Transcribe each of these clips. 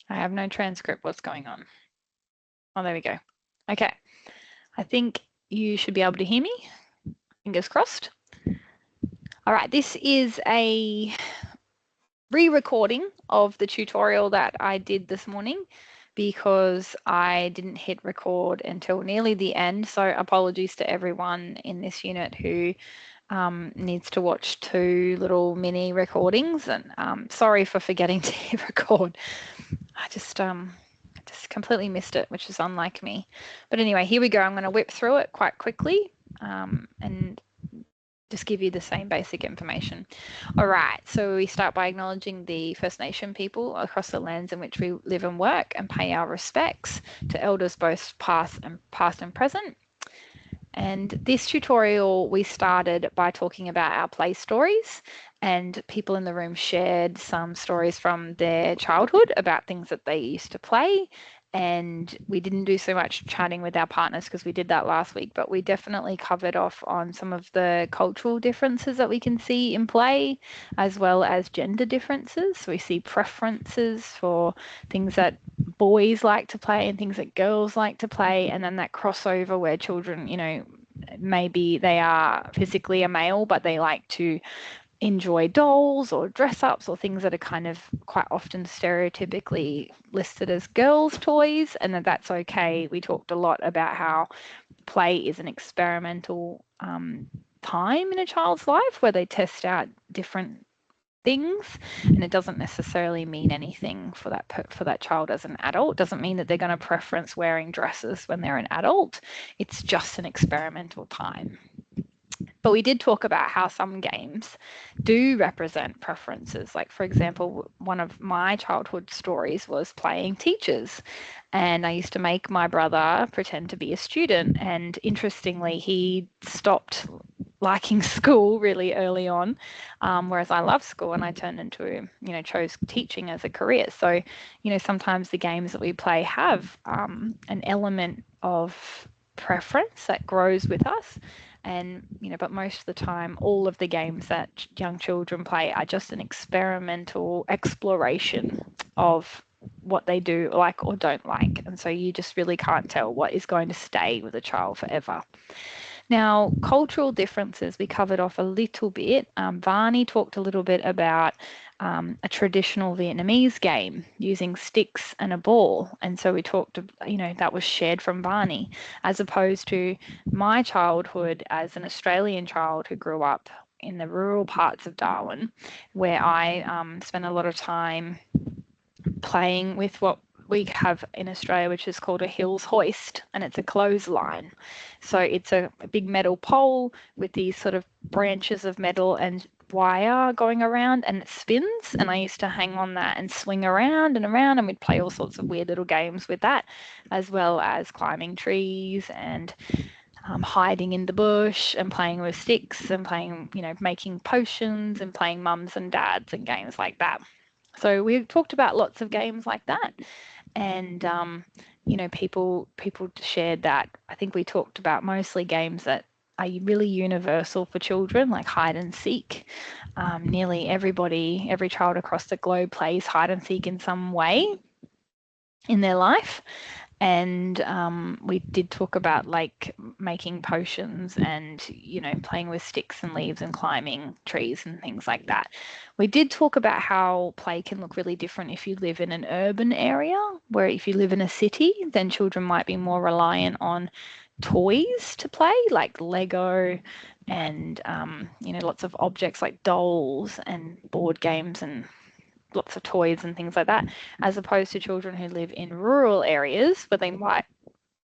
I have no transcript. What's going on? Oh, there we go. Okay. I think you should be able to hear me. Fingers crossed. All right. This is a re-recording of the tutorial that I did this morning because I didn't hit record until nearly the end. So apologies to everyone in this unit who needs to watch 2 little mini recordings, and sorry for forgetting to hit record. I just completely missed it, which is unlike me. But anyway, here we go. I'm going to whip through it quite quickly and just give you the same basic information. All right, so we start by acknowledging the First Nation people across the lands in which we live and work, and pay our respects to elders both past and present. And this tutorial, we started by talking about our play stories, and people in the room shared some stories from their childhood about things that they used to play. And we didn't do so much chatting with our partners because we did that last week, but we definitely covered off on some of the cultural differences that we can see in play, as well as gender differences. So we see preferences for things that boys like to play and things that girls like to play, and then that crossover where children, maybe they are physically a male, but they like to enjoy dolls or dress ups or things that are kind of quite often stereotypically listed as girls' toys, and that's okay. We talked a lot about how play is an experimental time in a child's life where they test out different things, and it doesn't necessarily mean anything for that child as an adult. It doesn't mean that they're going to preference wearing dresses when they're an adult. It's just an experimental time. But we did talk about how some games do represent preferences. Like, for example, one of my childhood stories was playing teachers. And I used to make my brother pretend to be a student. And interestingly, he stopped liking school really early on, whereas I love school and I turned into, chose teaching as a career. So, sometimes the games that we play have an element of preference that grows with us. And, but most of the time, all of the games that young children play are just an experimental exploration of what they do like or don't like. And so you just really can't tell what is going to stay with a child forever. Now, cultural differences, we covered off a little bit. Varney talked a little bit about a traditional Vietnamese game using sticks and a ball. And so we talked, that was shared from Varney, as opposed to my childhood as an Australian child who grew up in the rural parts of Darwin, where I spent a lot of time playing with what we have in Australia, which is called a Hills hoist, and it's a clothesline. So it's a big metal pole with these sort of branches of metal and wire going around, and it spins, and I used to hang on that and swing around and around, and we'd play all sorts of weird little games with that, as well as climbing trees and hiding in the bush and playing with sticks and playing, making potions and playing mums and dads and games like that. So we talked about lots of games like that, and people shared that. I think we talked about mostly games that are really universal for children, like hide and seek. Nearly every child across the globe plays hide and seek in some way in their life. And we did talk about like making potions and, playing with sticks and leaves and climbing trees and things like that. We did talk about how play can look really different if you live in an urban area, where if you live in a city, then children might be more reliant on toys to play, like Lego and, lots of objects like dolls and board games and lots of toys and things like that, as opposed to children who live in rural areas where they might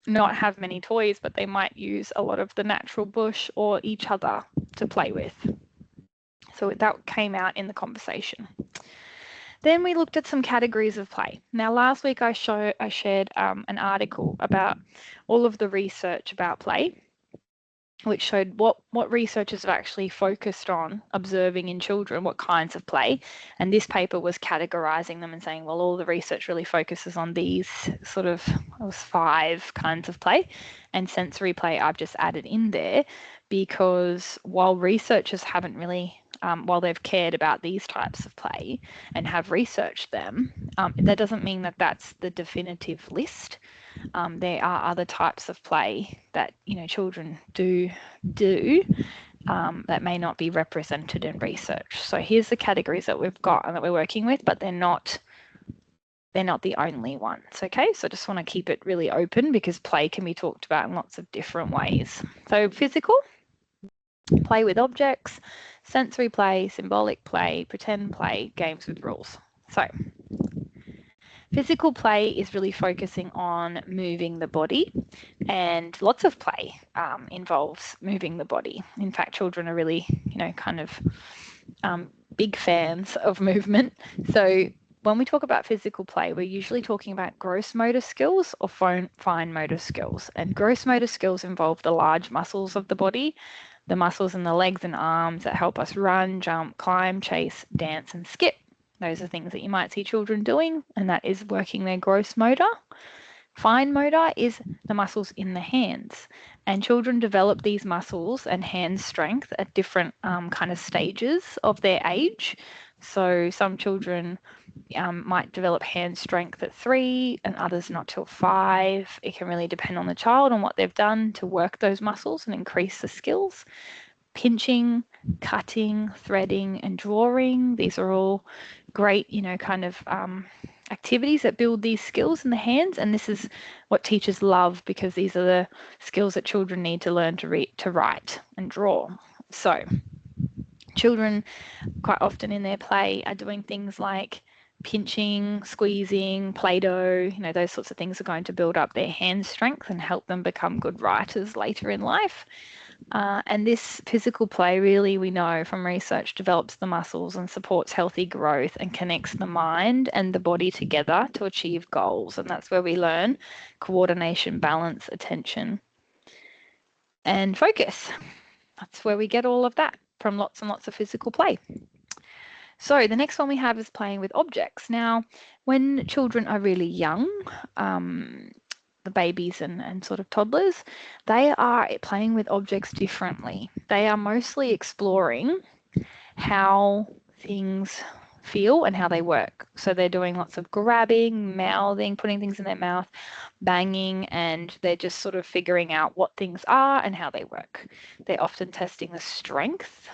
not have many toys, but they might use a lot of the natural bush or each other to play with. So that came out in the conversation. Then we looked at some categories of play. Now, last week I shared an article about all of the research about play, which showed what researchers have actually focused on observing in children, what kinds of play. And this paper was categorizing them and saying, well, all the research really focuses on these sort of 5 kinds of play. And sensory play I've just added in there because while researchers haven't really while they've cared about these types of play and have researched them, that doesn't mean that that's the definitive list. There are other types of play that, you know, children do that may not be represented in research. So here's the categories that we've got and that we're working with, but they're not the only ones. Okay, so I just want to keep it really open because play can be talked about in lots of different ways. So physical, play with objects, sensory play, symbolic play, pretend play, games with rules. So physical play is really focusing on moving the body, and lots of play involves moving the body. In fact, children are really, you know, kind of big fans of movement. So when we talk about physical play, we're usually talking about gross motor skills or fine motor skills. And gross motor skills involve the large muscles of the body, the muscles in the legs and arms that help us run, jump, climb, chase, dance, and skip. Those are things that you might see children doing, and that is working their gross motor. Fine motor is the muscles in the hands, and children develop these muscles and hand strength at different kind of stages of their age. So some children might develop hand strength at 3 and others not till 5. It can really depend on the child and what they've done to work those muscles and increase the skills. Pinching, cutting, threading, and drawing, these are all great, you know, kind of activities that build these skills in the hands, and this is what teachers love because these are the skills that children need to learn to read, to write, and draw. So children quite often in their play are doing things like pinching, squeezing, Play-Doh, you know, those sorts of things are going to build up their hand strength and help them become good writers later in life. And this physical play, really, we know from research, develops the muscles and supports healthy growth and connects the mind and the body together to achieve goals. And that's where we learn coordination, balance, attention, and focus. That's where we get all of that from lots and lots of physical play. So the next one we have is playing with objects. Now, when children are really young, the babies and sort of toddlers, they are playing with objects differently. They are mostly exploring how things feel and how they work. So they're doing lots of grabbing, mouthing, putting things in their mouth, banging, and they're just sort of figuring out what things are and how they work. They're often testing the strength.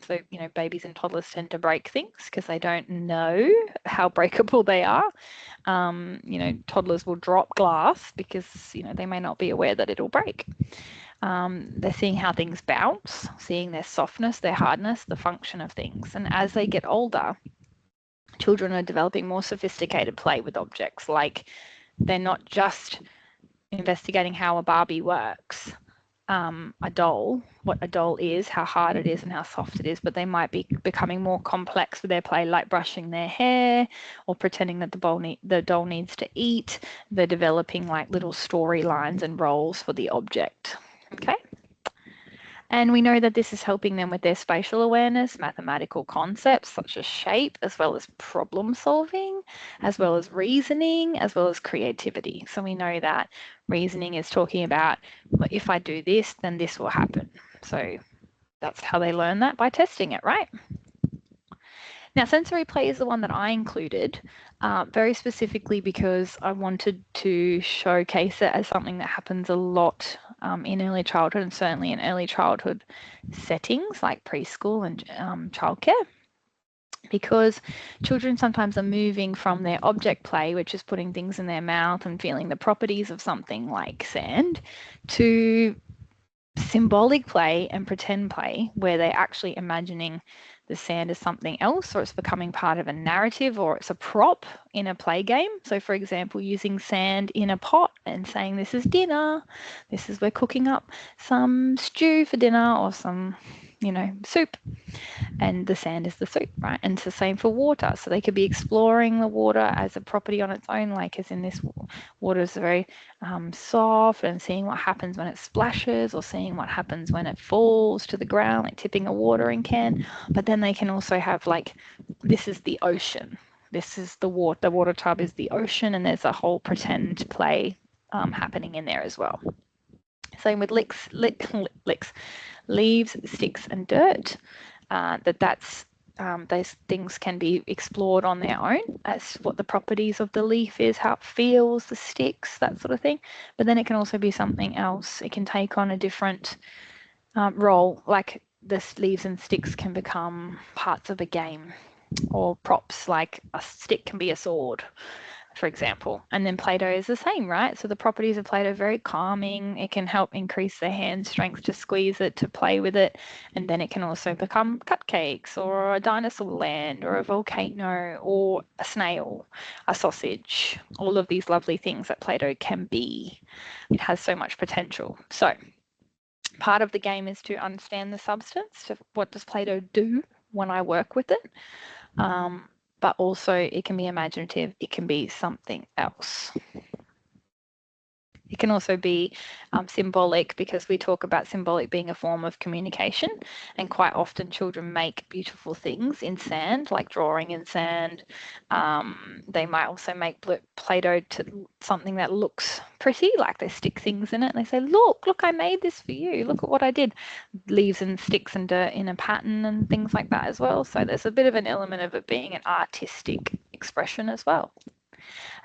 So, you know, babies and toddlers tend to break things because they don't know how breakable they are. You know, toddlers will drop glass because, you know, they may not be aware that it'll break. They're seeing how things bounce, seeing their softness, their hardness, the function of things. And as they get older, children are developing more sophisticated play with objects. Like, they're not just investigating how a Barbie works, a doll, what a doll is, how hard it is and how soft it is, but they might be becoming more complex with their play, like brushing their hair or pretending that the doll needs to eat. They're developing like little storylines and roles for the object. Okay. And we know that this is helping them with their spatial awareness, mathematical concepts such as shape, as well as problem solving, as well as reasoning, as well as creativity. So we know that reasoning is talking about, well, if I do this, then this will happen. So that's how they learn that, by testing it, right? Now, sensory play is the one that I included very specifically because I wanted to showcase it as something that happens a lot in early childhood, and certainly in early childhood settings like preschool and childcare, because children sometimes are moving from their object play, which is putting things in their mouth and feeling the properties of something like sand, to symbolic play and pretend play, where they're actually imagining the sand as something else, or it's becoming part of a narrative, or it's a prop in a play game. So for example, using sand in a pot and saying, this is dinner, we're cooking up some stew for dinner, or some, you know, soup, and the sand is the soup, right? And it's the same for water. So they could be exploring the water as a property on its own, like as in this water is very soft, and seeing what happens when it splashes, or seeing what happens when it falls to the ground, like tipping a watering can. But then they can also have like, this is the ocean. This is the water tub is the ocean, and there's a whole pretend play happening in there as well. Same with leaves, sticks, and dirt. those things can be explored on their own as what the properties of the leaf is, how it feels, the sticks, that sort of thing. But then it can also be something else. It can take on a different role, like the leaves and sticks can become parts of a game, or props, like a stick can be a sword, for example. And then Play-Doh is the same, right? So the properties of Play-Doh are very calming. It can help increase the hand strength to squeeze it, to play with it. And then it can also become cupcakes or a dinosaur land or a volcano or a snail, a sausage, all of these lovely things that Play-Doh can be. It has so much potential. So part of the game is to understand the substance. So what does Play-Doh do when I work with it? But also it can be imaginative, it can be something else. It can also be symbolic, because we talk about symbolic being a form of communication, and quite often children make beautiful things in sand, like drawing in sand. They might also make Play-Doh to something that looks pretty, like they stick things in it and they say, look, I made this for you. Look at what I did. Leaves and sticks and dirt in a pattern and things like that as well. So there's a bit of an element of it being an artistic expression as well.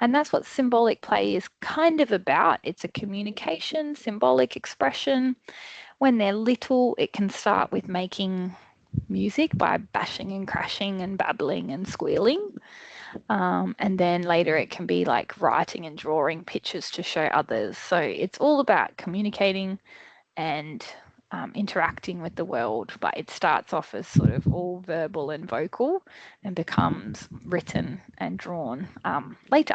And that's what symbolic play is kind of about. It's a communication, symbolic expression. When they're little, it can start with making music by bashing and crashing and babbling and squealing. And then later it can be like writing and drawing pictures to show others. So it's all about communicating and interacting with the world, but it starts off as sort of all verbal and vocal and becomes written and drawn later.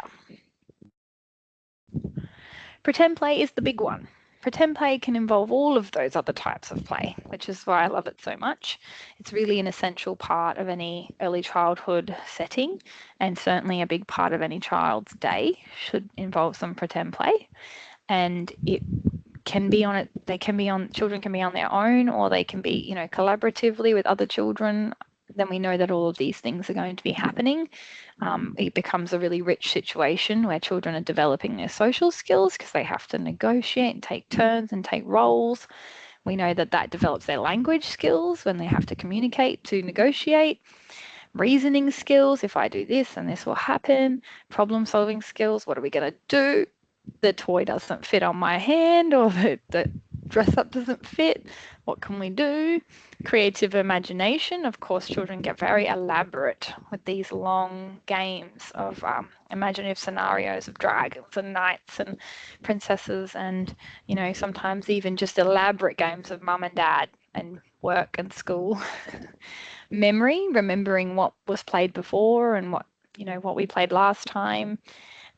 Pretend play is the big one. Pretend play can involve all of those other types of play, which is why I love it so much. It's really an essential part of any early childhood setting, and certainly a big part of any child's day should involve some pretend play. And it can be on it, children can be on their own, or they can be, collaboratively with other children. Then we know that all of these things are going to be happening. It becomes a really rich situation where children are developing their social skills because they have to negotiate and take turns and take roles. We know that that develops their language skills when they have to communicate, to negotiate. Reasoning skills, if I do this then this will happen. Problem solving skills, what are we going to do? The toy doesn't fit on my hand, or the dress up doesn't fit. What can we do? Creative imagination. Of course, children get very elaborate with these long games of imaginative scenarios of dragons and knights and princesses, and sometimes even just elaborate games of mum and dad and work and school. Memory, remembering what was played before and what we played last time,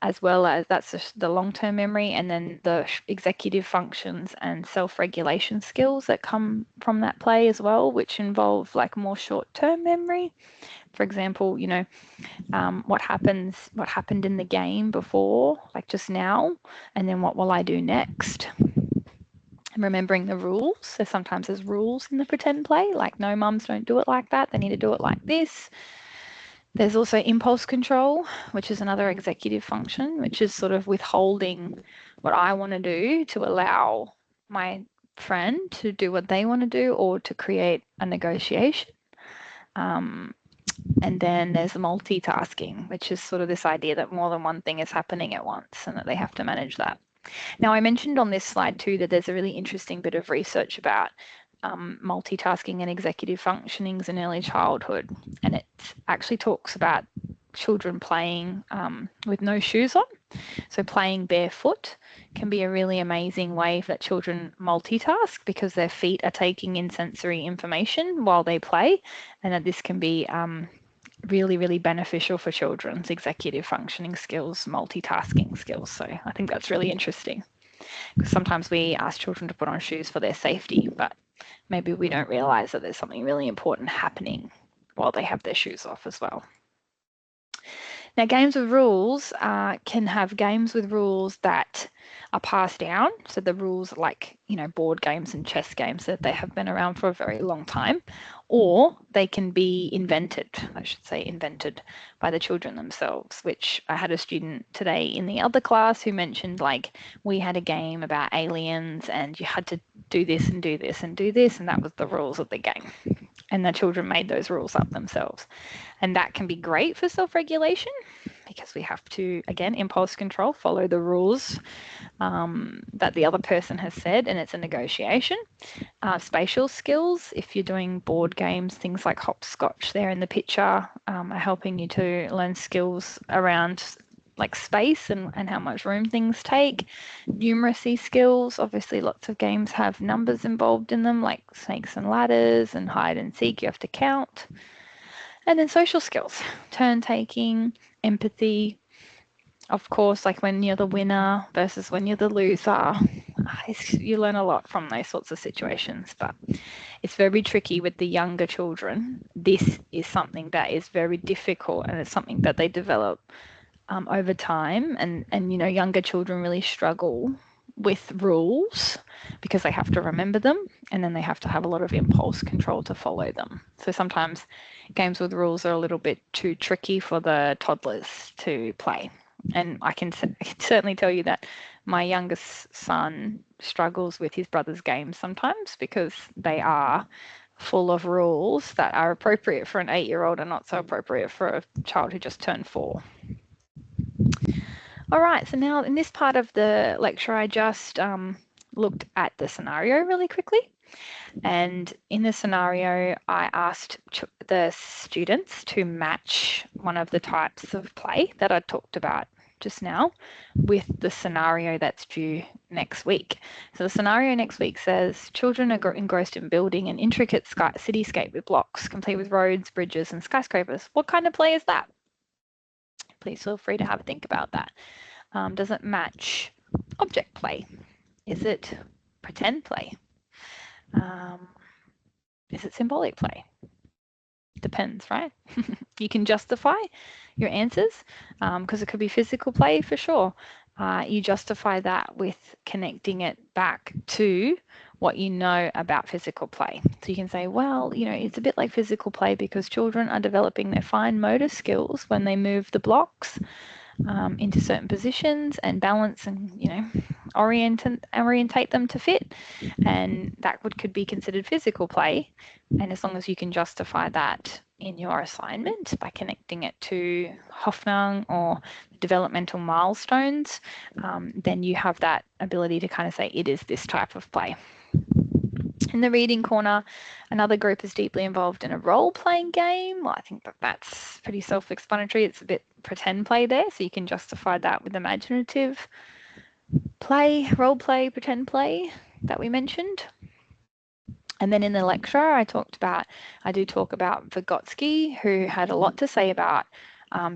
as well as that's the long-term memory, and then the executive functions and self-regulation skills that come from that play as well, which involve like more short-term memory. For example, what happened in the game before, like just now, and then what will I do next? And remembering the rules. So sometimes there's rules in the pretend play, like no, mums don't do it like that, they need to do it like this. There's also impulse control, which is another executive function, which is sort of withholding what I want to do to allow my friend to do what they want to do, or to create a negotiation. And then there's multitasking, which is sort of this idea that more than one thing is happening at once and that they have to manage that. Now, I mentioned on this slide too that there's a really interesting bit of research about multitasking and executive functionings in early childhood, and it actually talks about children playing with no shoes on. So playing barefoot can be a really amazing way that children multitask, because their feet are taking in sensory information while they play, and that this can be really, really beneficial for children's executive functioning skills, multitasking skills. So I think that's really interesting, because sometimes we ask children to put on shoes for their safety, but maybe we don't realize that there's something really important happening while they have their shoes off as well. Now, games with rules can have games with rules that are passed down. So the rules like, board games and chess games, that they have been around for a very long time, or they can be invented by the children themselves, which I had a student today in the other class who mentioned, like, we had a game about aliens and you had to do this and do this and do this, and that was the rules of the game. and the children made those rules up themselves. And that can be great for self-regulation because we have to, again, impulse control, follow the rules that the other person has said, and it's a negotiation. Spatial skills, if you're doing board games, things like hopscotch there in the picture are helping you to learn skills around like space and how much room things take. Numeracy skills, obviously lots of games have numbers involved in them, like snakes and ladders and hide and seek, you have to count. And then social skills, turn taking, empathy, of course, like when you're the winner versus when you're the loser. You learn a lot from those sorts of situations, but it's very tricky with the younger children. This is something that is very difficult, and it's something that they develop over time. And you know, younger children really struggle with rules because they have to remember them, and then they have to have a lot of impulse control to follow them. So sometimes games with rules are a little bit too tricky for the toddlers to play. And I can certainly tell you that my youngest son struggles with his brother's games sometimes because they are full of rules that are appropriate for an 8-year-old and not so appropriate for a child who just turned 4. All right, so now in this part of the lecture, I just looked at the scenario really quickly. And in the scenario, I asked the students to match one of the types of play that I talked about just now with the scenario that's due next week. So the scenario next week says children are engrossed in building an intricate cityscape with blocks, complete with roads, bridges, and skyscrapers. What kind of play is that? Please feel free to have a think about that. Does it match object play? Is it pretend play? Is it symbolic play? Depends, right? You can justify your answers because it could be physical play for sure. You justify that with connecting it back to what you know about physical play. So you can say, well, you know, it's a bit like physical play because children are developing their fine motor skills when they move the blocks into certain positions and balance and, you know, orientate them to fit, and that could be considered physical play. And as long as you can justify that in your assignment by connecting it to Hoffnung or developmental milestones, then you have that ability to kind of say it is this type of play. In the reading corner, another group is deeply involved in a role-playing game. Well, I think that's pretty self-explanatory. It's a bit pretend play there, so you can justify that with imaginative play, role-play, pretend play that we mentioned. And then in the lecture, I do talk about Vygotsky, who had a lot to say about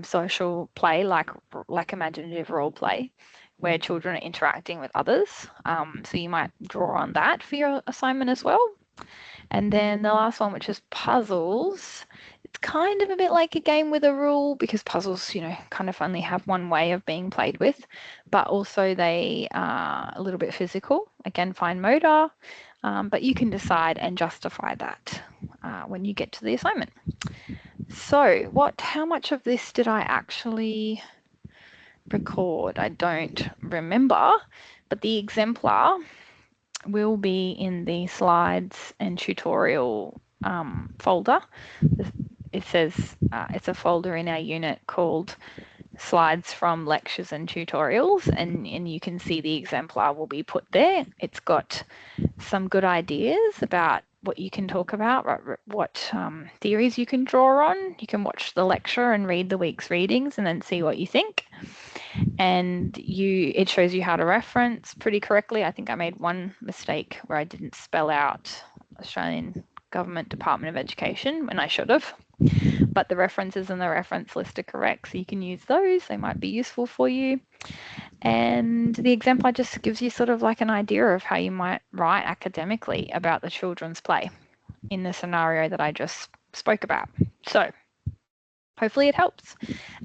social play, like imaginative role play, where children are interacting with others. So you might draw on that for your assignment as well. And then the last one, which is puzzles. It's kind of a bit like a game with a rule because puzzles, you know, kind of only have one way of being played with, but also they are a little bit physical. Again, fine motor, but you can decide and justify that when you get to the assignment. So how much of this did I actually record? I don't remember, but the exemplar will be in the slides and tutorial folder. It says it's a folder in our unit called slides from lectures and tutorials, and you can see the exemplar will be put there. It's got some good ideas about what you can talk about, what theories you can draw on. You can watch the lecture and read the week's readings and then see what you think. And it shows you how to reference pretty correctly. I think I made one mistake where I didn't spell out Australian Government Department of Education when I should have. But the references in the reference list are correct, so you can use those. They might be useful for you. And the exemplar just gives you sort of like an idea of how you might write academically about the children's play in the scenario that I just spoke about. So hopefully it helps.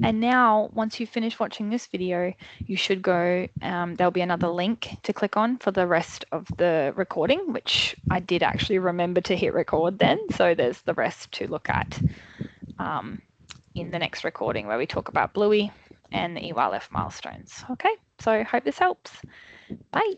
And now, once you finish watching this video, you should go, there'll be another link to click on for the rest of the recording, which I did actually remember to hit record then. So there's the rest to look at in the next recording where we talk about Bluey and the EYLF milestones. Okay, so hope this helps. Bye.